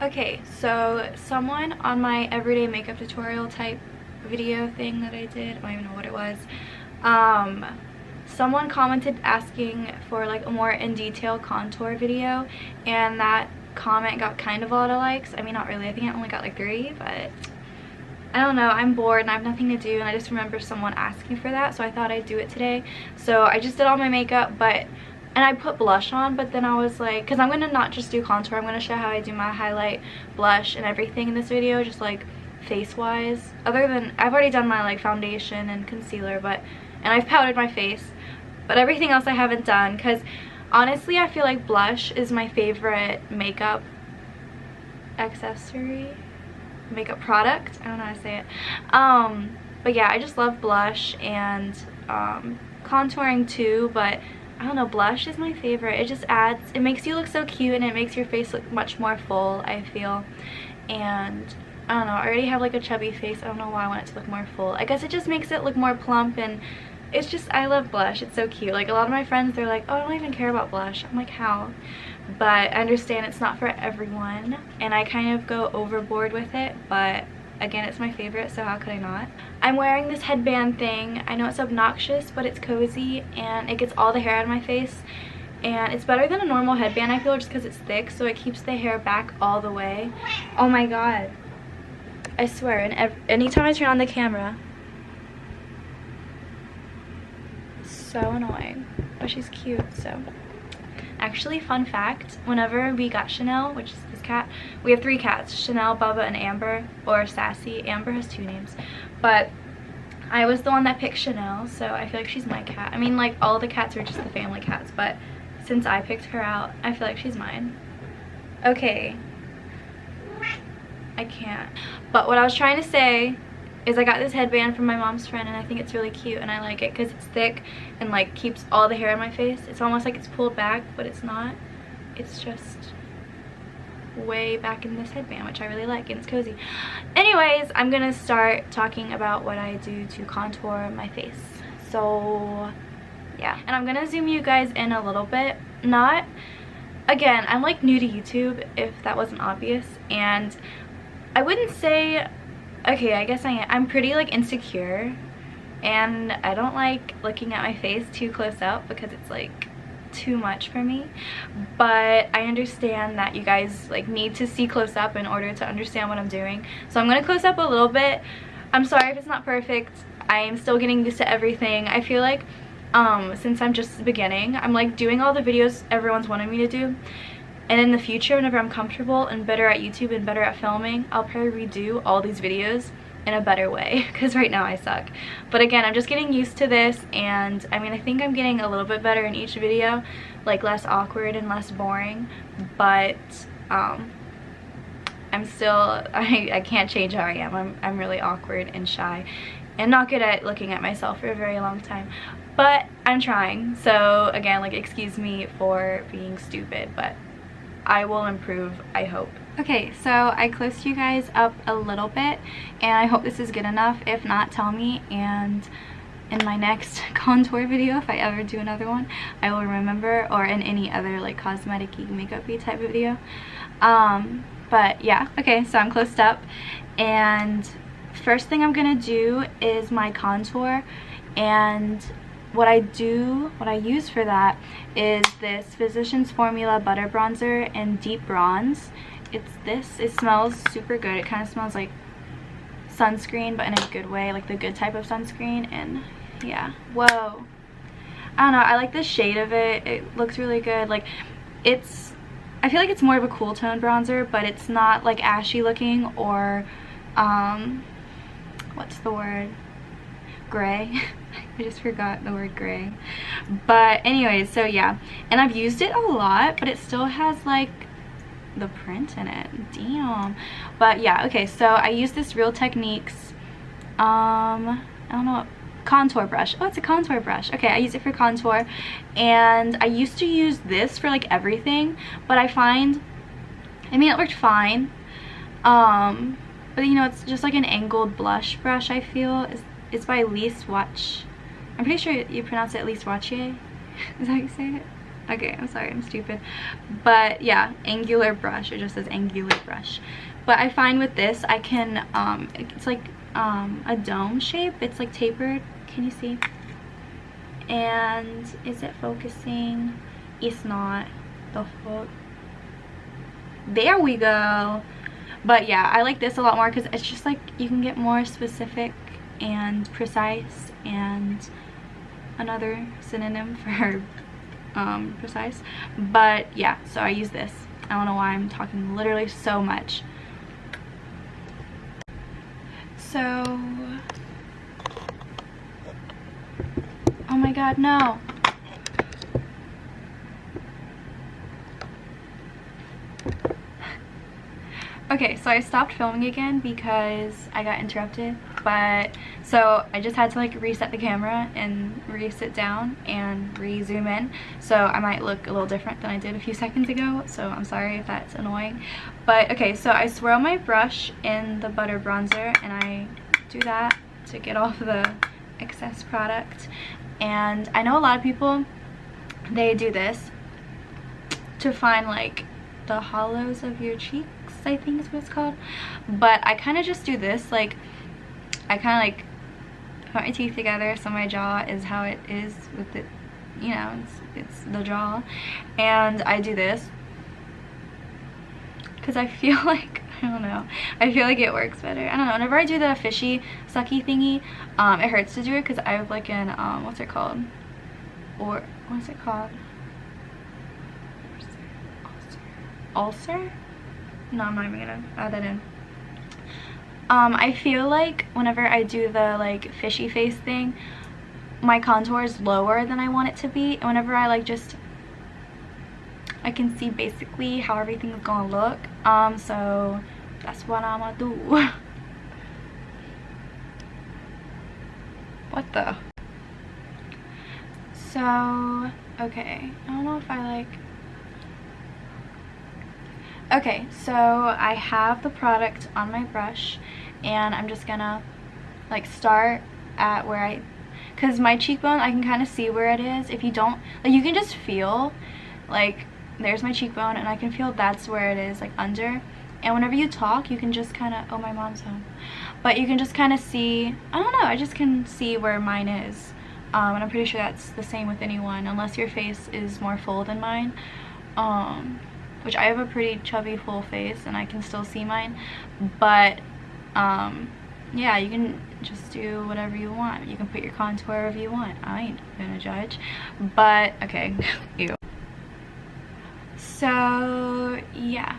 Okay, so someone on my everyday makeup tutorial type video thing that I did, I don't even know what it was, someone commented asking for like a more in detail contour video, and that comment got kind of a lot of likes. I mean, not really, I think I only got like 3, but I don't know, I'm bored and I have nothing to do, and I just remember someone asking for that, so I thought I'd do it today. So I just did all my makeup, and I put blush on, but then I was like, because I'm going to not just do contour, I'm going to show how I do my highlight, blush, and everything in this video, just like face-wise. Other than, I've already done my like foundation and concealer, and I've powdered my face, but everything else I haven't done, because honestly I feel like blush is my favorite makeup accessory, makeup product, I don't know how to say it. But yeah, I just love blush and contouring too, but I don't know, blush is my favorite. It just adds, it makes you look so cute and it makes your face look much more full, I feel. And I don't know, I already have like a chubby face. I don't know why I want it to look more full. I guess it just makes it look more plump, and it's just, I love blush. It's so cute. Like a lot of my friends, they're like, oh, I don't even care about blush. I'm like, how? But I understand it's not for everyone, and I kind of go overboard with it, but again, it's my favorite, so how could I not? I'm wearing this headband thing. I know it's obnoxious, but it's cozy and it gets all the hair out of my face, and it's better than a normal headband, I feel, just because it's thick, so it keeps the hair back all the way. Oh my god, I swear, and anytime I turn on the camera, it's so annoying. But she's cute, so. Actually, fun fact, whenever we got Chanel, which is this cat, we have 3 cats, Chanel, Bubba, and Amber, or Sassy. Amber has 2 names, but I was the one that picked Chanel, so I feel like she's my cat. I mean, like, all the cats are just the family cats, but since I picked her out, I feel like she's mine. Okay, I can't. But what I was trying to say is I got this headband from my mom's friend, and I think it's really cute, and I like it because it's thick and like keeps all the hair on my face. It's almost like it's pulled back, but it's not. It's just way back in this headband, which I really like, and it's cozy. Anyways, I'm gonna start talking about what I do to contour my face. So yeah, and I'm gonna zoom you guys in a little bit. Not, again, I'm like new to YouTube, if that wasn't obvious, and I wouldn't say, okay, I guess I am. I'm pretty like insecure, and I don't like looking at my face too close up because it's like too much for me. But I understand that you guys like need to see close up in order to understand what I'm doing. So I'm gonna close up a little bit. I'm sorry if it's not perfect. I am still getting used to everything. I feel like since I'm just beginning, I'm like doing all the videos everyone's wanted me to do. And in the future, whenever I'm comfortable and better at YouTube and better at filming, I'll probably redo all these videos in a better way, because right now I suck. But again, I'm just getting used to this, and I mean, I think I'm getting a little bit better in each video, like less awkward and less boring, but I'm still, I can't change how I am. I'm really awkward and shy and not good at looking at myself for a very long time. But I'm trying, so again, like, excuse me for being stupid, but I will improve, I hope. Okay, so I closed you guys up a little bit, and I hope this is good enough. If not, tell me, and in my next contour video, if I ever do another one, I will remember, or in any other like cosmetic-y, makeup-y type of video. But yeah, okay, so I'm closed up, and first thing I'm gonna do is my contour, and what I use for that is this Physicians Formula Butter Bronzer in Deep Bronze. It's this. It smells super good. It kind of smells like sunscreen, but in a good way, like the good type of sunscreen. And yeah, whoa. I don't know, I like the shade of it. It looks really good. Like, it's, I feel like it's more of a cool tone bronzer, but it's not like ashy looking or, what's the word? Gray. I just forgot the word gray. But anyways, so yeah, and I've used it a lot, but it still has like the print in it. Damn. But yeah, okay, so I use this Real Techniques I don't know what, contour brush. Oh, it's a contour brush. Okay, I use it for contour, and I used to use this for like everything, but I find, I mean, it worked fine, but you know, it's just like an angled blush brush, I feel. It's by Lise Watch. I'm pretty sure you pronounce it Lise Watchier. Is that how you say it? Okay, I'm sorry, I'm stupid. But yeah, angular brush. It just says angular brush. But I find with this, I can, it's like a dome shape. It's like tapered. Can you see? And is it focusing? It's not. The fuck? There we go. But yeah, I like this a lot more because it's just like you can get more specific and precise, and another synonym for precise. But yeah, so I use this. I don't know why I'm talking literally so much. So, oh my god, no. Okay, so I stopped filming again because I got interrupted, but so I just had to like reset the camera and re-sit down and re-zoom in, so I might look a little different than I did a few seconds ago, so I'm sorry if that's annoying. But okay, so I swirl my brush in the butter bronzer and I do that to get off the excess product. And I know a lot of people, they do this to find like the hollows of your cheeks, I think is what it's called. But I kind of just do this, like I kind of like put my teeth together so my jaw is how it is with it, you know, it's the jaw, and I do this because I feel like, I don't know, I feel like it works better. I don't know, whenever I do the fishy sucky thingy, it hurts to do it because I have like an what's it called, or what's it called, ulcer? No, I'm not even gonna add that in. I feel like whenever I do the like fishy face thing, my contour is lower than I want it to be, and whenever I like just, I can see basically how everything is gonna look. So that's what I'm gonna do. What the? So, okay, I don't know if I like, okay, so I have the product on my brush and I'm just gonna like start at where I, because my cheekbone, I can kind of see where it is. If you don't, like, you can just feel like there's my cheekbone and I can feel that's where it is, like under. And whenever you talk, you can just kind of, oh, my mom's home, but you can just kind of see, I don't know, I just can see where mine is. And I'm pretty sure that's the same with anyone, unless your face is more full than mine, which I have a pretty chubby full face and I can still see mine. But yeah, you can just do whatever you want. You can put your contour wherever you want. I ain't gonna judge. But okay. Ew. So yeah,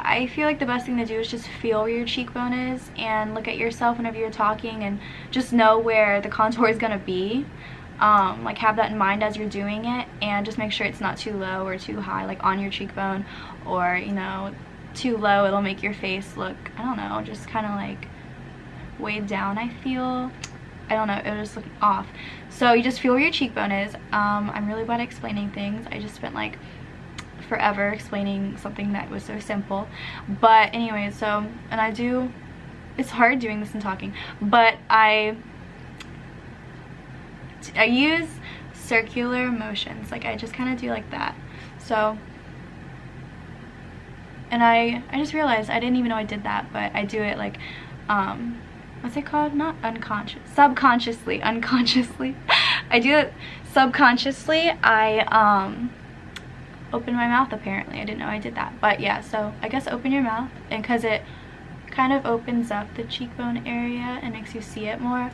I feel like the best thing to do is just feel where your cheekbone is and look at yourself whenever you're talking and just know where the contour is gonna be. Like, have that in mind as you're doing it, and just make sure it's not too low or too high, like on your cheekbone, or, you know, too low, it'll make your face look, I don't know, just kind of like weighed down, I feel. I don't know, it'll just look off. So you just feel where your cheekbone is. I'm really bad at explaining things. I just spent like forever explaining something that was so simple. But anyway, so, and I do, it's hard doing this and talking, but I use circular motions. Like, I just kind of do like that. So, and I just realized I didn't even know I did that, but I do it like, what's it called? Not unconscious, subconsciously, unconsciously. I do it subconsciously. I open my mouth, apparently. I didn't know I did that. But yeah, so I guess open your mouth, and because it kind of opens up the cheekbone area and makes you see it more.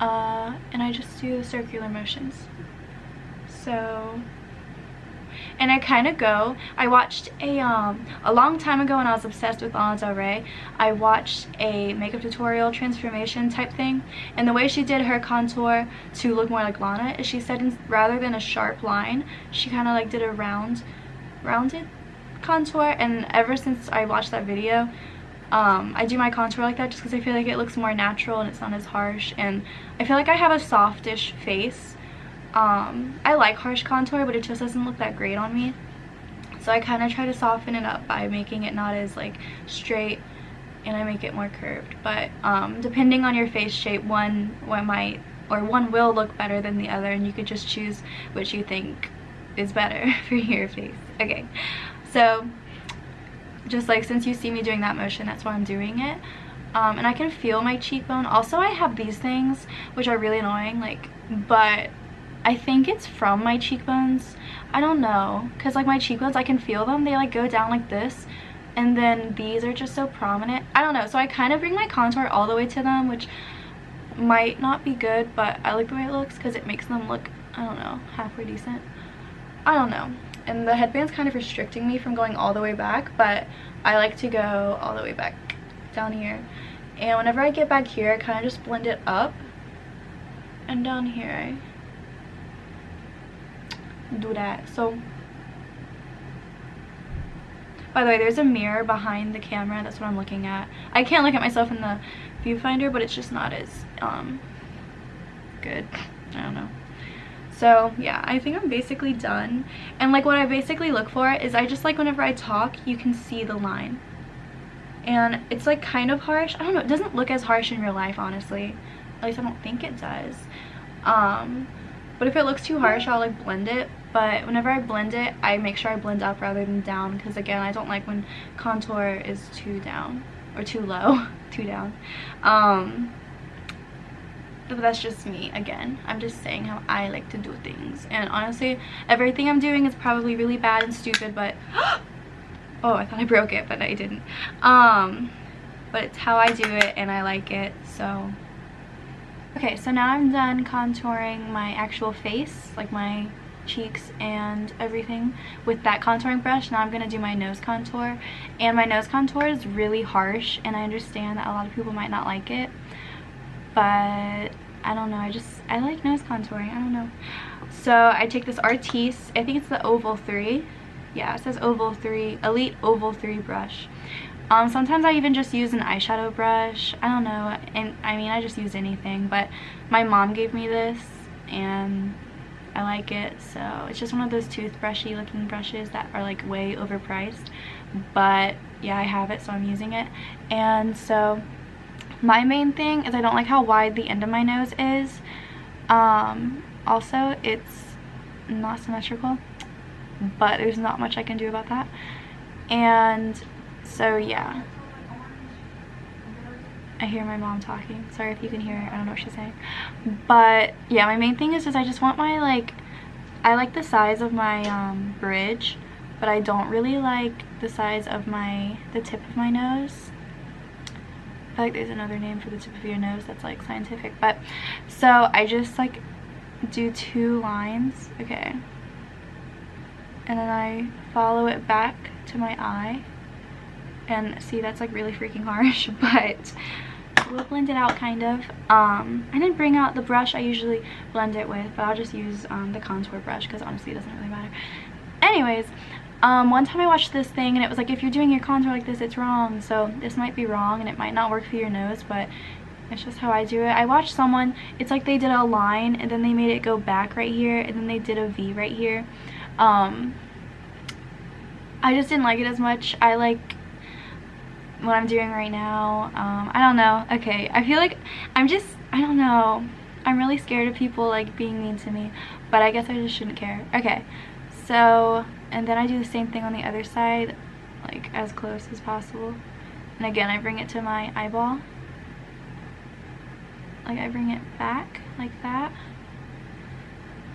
And I just do the circular motions. So, and I kind of go, I watched a long time ago when I was obsessed with Lana Del Rey, I watched a makeup tutorial transformation type thing, and the way she did her contour to look more like Lana is she said, rather than a sharp line, she kind of like did a rounded contour. And ever since I watched that video, I do my contour like that just because I feel like it looks more natural and it's not as harsh, and I feel like I have a softish face. I like harsh contour, but it just doesn't look that great on me, so I kind of try to soften it up by making it not as like straight, and I make it more curved. But depending on your face shape, one might or one will look better than the other, and you could just choose which you think is better for your face. Okay, so just like since you see me doing that motion, that's why I'm doing it. And I can feel my cheekbone. Also, I have these things which are really annoying, like, but I think it's from my cheekbones. I don't know, because like my cheekbones, I can feel them. They like go down like this, and then these are just so prominent. I don't know, so I kind of bring my contour all the way to them, which might not be good, but I like the way it looks because it makes them look, I don't know, halfway decent. I don't know. And the headband's kind of restricting me from going all the way back, but I like to go all the way back down here. And whenever I get back here, I kind of just blend it up, and down here I do that. So by the way, there's a mirror behind the camera. That's what I'm looking at. I can't look at myself in the viewfinder, but it's just not as good. I don't know. So yeah, I think I'm basically done. And like what I basically look for is, I just like whenever I talk, you can see the line. And it's like kind of harsh. I don't know, it doesn't look as harsh in real life, honestly. At least I don't think it does. But if it looks too harsh, I'll like blend it. But whenever I blend it, I make sure I blend up rather than down, because again, I don't like when contour is too down or too low. Too down. But that's just me. Again, I'm just saying how I like to do things, and honestly everything I'm doing is probably really bad and stupid, but oh, I thought I broke it, but I didn't. But it's how I do it and I like it. So okay, so now I'm done contouring my actual face, like my cheeks and everything, with that contouring brush. Now I'm gonna do my nose contour, and my nose contour is really harsh, and I understand that a lot of people might not like it, but I don't know, I like nose contouring. I don't know. So I take this Artiste, I think it's the Oval 3. Yeah, it says Oval 3, Elite Oval 3 brush. Sometimes I even just use an eyeshadow brush. I don't know, and I mean, I just use anything, but my mom gave me this and I like it. So it's just one of those toothbrushy looking brushes that are like way overpriced, but yeah, I have it, so I'm using it. And so my main thing is I don't like how wide the end of my nose is. Also, it's not symmetrical, but there's not much I can do about that. And so yeah, I hear my mom talking. Sorry if you can hear her. I don't know what she's saying. But yeah, my main thing is I just want my, like, I like the size of my bridge, but I don't really like the size of the tip of my nose. I feel like there's another name for the tip of your nose that's like scientific. But so I just like do 2 lines, okay, and then I follow it back to my eye. And see, that's like really freaking harsh, but we'll blend it out kind of. I didn't bring out the brush I usually blend it with, but I'll just use the contour brush because honestly it doesn't really matter. Anyways, one time I watched this thing and it was like, if you're doing your contour like this, it's wrong. So this might be wrong and it might not work for your nose, but it's just how I do it. I watched someone, it's like they did a line and then they made it go back right here, and then they did a V right here. I just didn't like it as much. I like what I'm doing right now. I don't know. Okay, I feel like I don't know, I'm really scared of people like being mean to me, but I guess I just shouldn't care. Okay, so, and then I do the same thing on the other side, like as close as possible, and again I bring it to my eyeball, like I bring it back like that.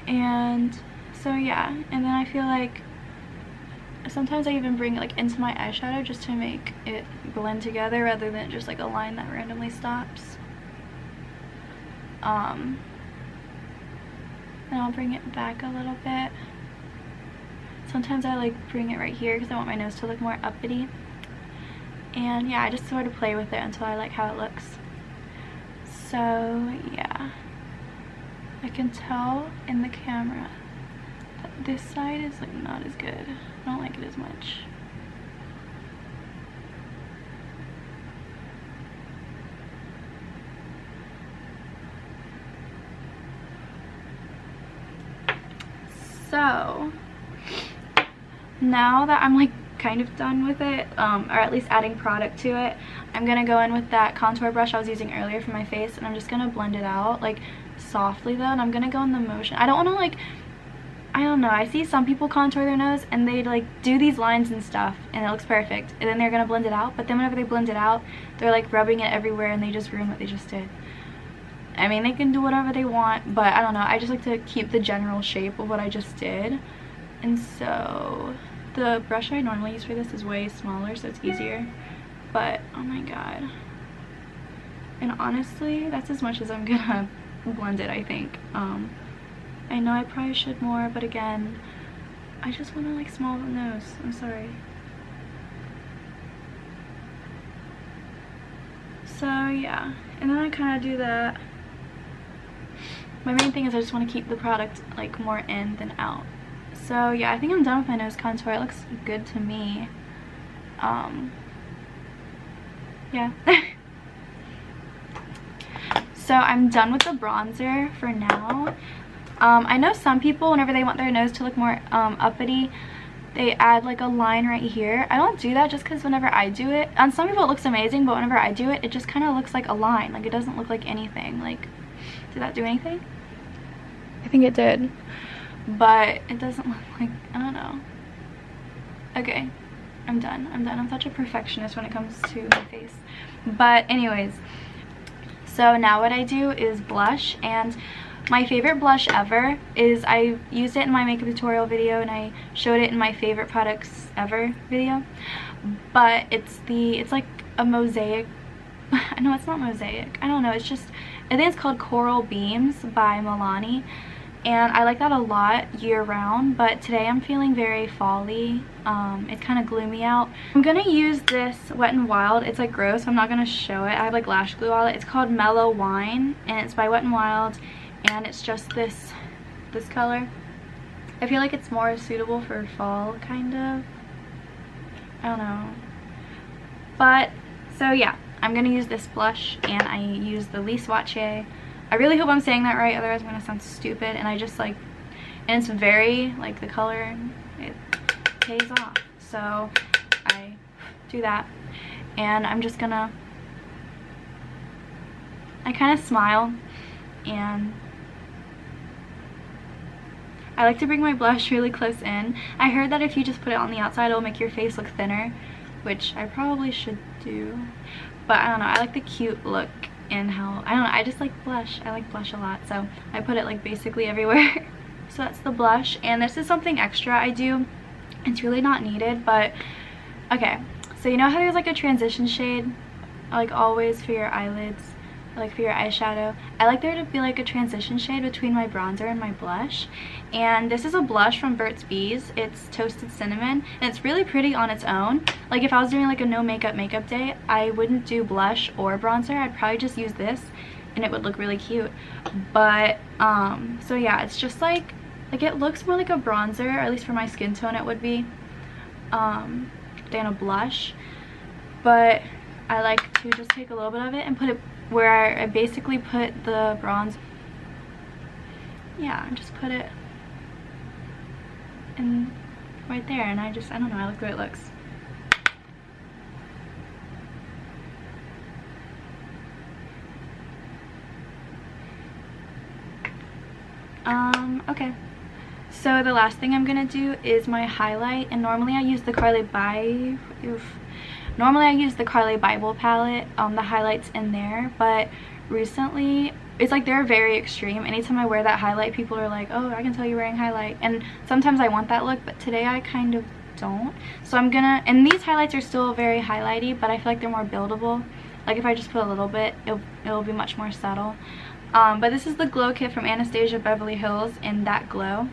And so yeah, and then I feel like sometimes I even bring it like into my eyeshadow just to make it blend together rather than just like a line that randomly stops. And I'll bring it back a little bit. Sometimes I like bring it right here because I want my nose to look more uppity. And yeah, I just sort of play with it until I like how it looks. So yeah, I can tell in the camera that this side is like not as good. I don't like it as much. So now that I'm like kind of done with it, or at least adding product to it, I'm gonna go in with that contour brush I was using earlier for my face, and I'm just gonna blend it out like softly though, and I'm gonna go in the motion. I don't want to like, I don't know, I see some people contour their nose and they like do these lines and stuff and it looks perfect, and then they're gonna blend it out, but then whenever they blend it out they're like rubbing it everywhere and they just ruin what they just did. I mean, they can do whatever they want, but I don't know, I just like to keep the general shape of what I just did. And so the brush I normally use for this is way smaller, so it's easier, but oh my god. And honestly, that's as much as I'm gonna blend it, I think. I know I probably should more, but again, I just want to like small the nose. I'm sorry. So yeah, and then I kind of do that. My main thing is I just want to keep the product like more in than out. So yeah, I think I'm done with my nose contour. It looks good to me. Yeah. So I'm done with the bronzer for now. I know some people, whenever they want their nose to look more uppity, they add like a line right here. I don't do that just because whenever I do it, on some people it looks amazing, but whenever I do it, it just kind of looks like a line. Like it doesn't look like anything. Like, did that do anything? I think it did. But it doesn't look like, I don't know. Okay, I'm done. I'm such a perfectionist when it comes to my face. But anyways, so now what I do is blush, and my favorite blush ever is, I used it in my makeup tutorial video and I showed it in my favorite products ever video, but it's like a mosaic. No, it's not mosaic. I don't know. It's just, I think it's called Coral Beams by Milani, and I like that a lot year round, but today I'm feeling very fall-y. It's kind of gloomy out. I'm gonna use this Wet n Wild. It's like gross, so I'm not gonna show it. I have like lash glue on it. It's called Mellow Wine and it's by Wet n Wild, and it's just this color. I feel like it's more suitable for fall, kind of. I don't know. But so yeah, I'm gonna use this blush, and I use the Lise Watier. I really hope I'm saying that right, otherwise I'm gonna sound stupid. And I just like, and it's very like, the color, it pays off, so I do that. And I'm just gonna, I kind of smile, and I like to bring my blush really close in. I heard that if you just put it on the outside, it'll make your face look thinner, which I probably should do. But I don't know, I like the cute look and how, I don't know, I just like blush. I like blush a lot, so I put it like basically everywhere. So that's the blush, and this is something extra I do. It's really not needed, but okay. So you know how there's like a transition shade, like always for your eyelids, like for your eyeshadow? I like there to be like a transition shade between my bronzer and my blush, and this is a blush from Burt's Bees. It's Toasted Cinnamon, and it's really pretty on its own. Like if I was doing like a no makeup day, I wouldn't do blush or bronzer. I'd probably just use this and it would look really cute. But so yeah, it's just like it looks more like a bronzer, or at least for my skin tone it would be, than a blush. But I like to just take a little bit of it and put it where I basically put the bronze. Yeah, just put it in right there, and I don't know, I like the way it looks. Okay, so the last thing I'm gonna do is my highlight, and normally I use the Carly Bible palette, the highlights in there, but recently it's like they're very extreme. Anytime I wear that highlight, people are like, oh, I can tell you're wearing highlight, and sometimes I want that look, but today I kind of don't. So I'm gonna, and these highlights are still very highlighty, but I feel like they're more buildable. Like if I just put a little bit, it'll be much more subtle. But this is the Glow Kit from Anastasia Beverly Hills in That Glow,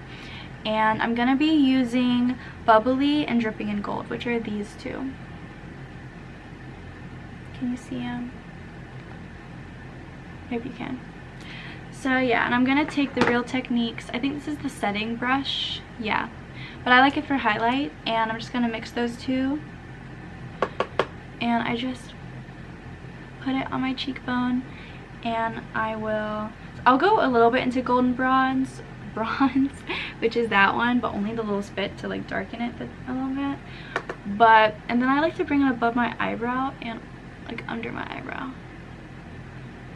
and I'm gonna be using Bubbly and Dripping in Gold, which are these two. Can you see them? Maybe you can. So yeah, and I'm gonna take the Real Techniques, I think this is the setting brush, yeah, but I like it for highlight, and I'm just gonna mix those two, and I just put it on my cheekbone, and I'll go a little bit into Golden Bronze, which is that one, but only the little spit to like darken it a little bit. And then I like to bring it above my eyebrow and like under my eyebrow.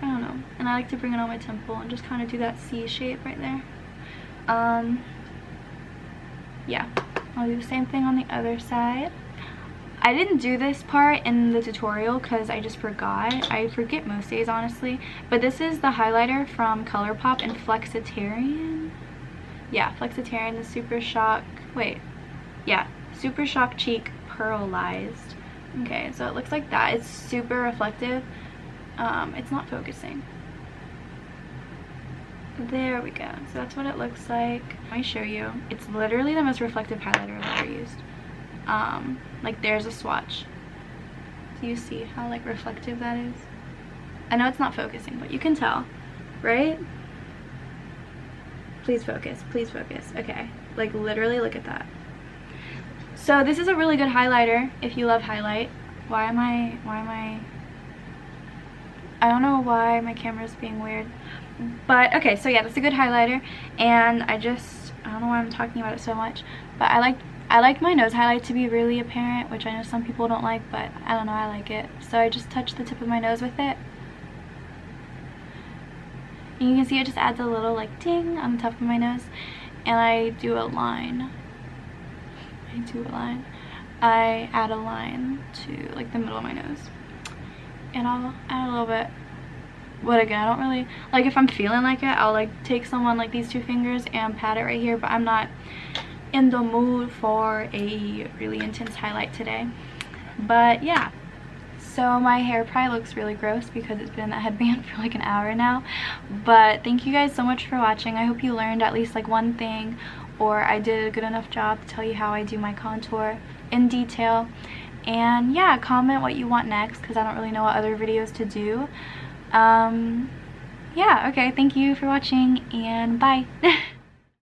I don't know. And I like to bring it on my temple and just kind of do that C shape right there. Yeah, I'll do the same thing on the other side. I didn't do this part in the tutorial because I just forgot. I forget most days, honestly. But this is the highlighter from ColourPop in Flexitarian. Yeah, Flexitarian, the Super Shock. Wait. Yeah, Super Shock Cheek Pearlized. Okay, so it looks like that. It's super reflective. It's not focusing. There we go. So that's what it looks like. Let me show you. It's literally the most reflective highlighter I've ever used. Like there's a swatch. Do you see how like reflective that is? I know it's not focusing, but you can tell, right? Please focus, please focus. Okay, like literally look at that. So this is a really good highlighter if you love highlight. I don't know why my camera's being weird. But okay, so yeah, that's a good highlighter. And I don't know why I'm talking about it so much, but I like my nose highlight to be really apparent, which I know some people don't like, but I don't know, I like it. So I just touch the tip of my nose with it. And you can see it just adds a little like ting on the top of my nose. And I do a line. I add a line to like the middle of my nose. And I'll add a little bit. But again, I don't really, like if I'm feeling like it, I'll like take someone like these 2 fingers and pat it right here, but I'm not in the mood for a really intense highlight today. But yeah, so my hair probably looks really gross because it's been in that headband for like an hour now. But thank you guys so much for watching. I hope you learned at least like one thing, or I did a good enough job to tell you how I do my contour in detail. And yeah, comment what you want next because I don't really know what other videos to do. Yeah, okay, thank you for watching and bye.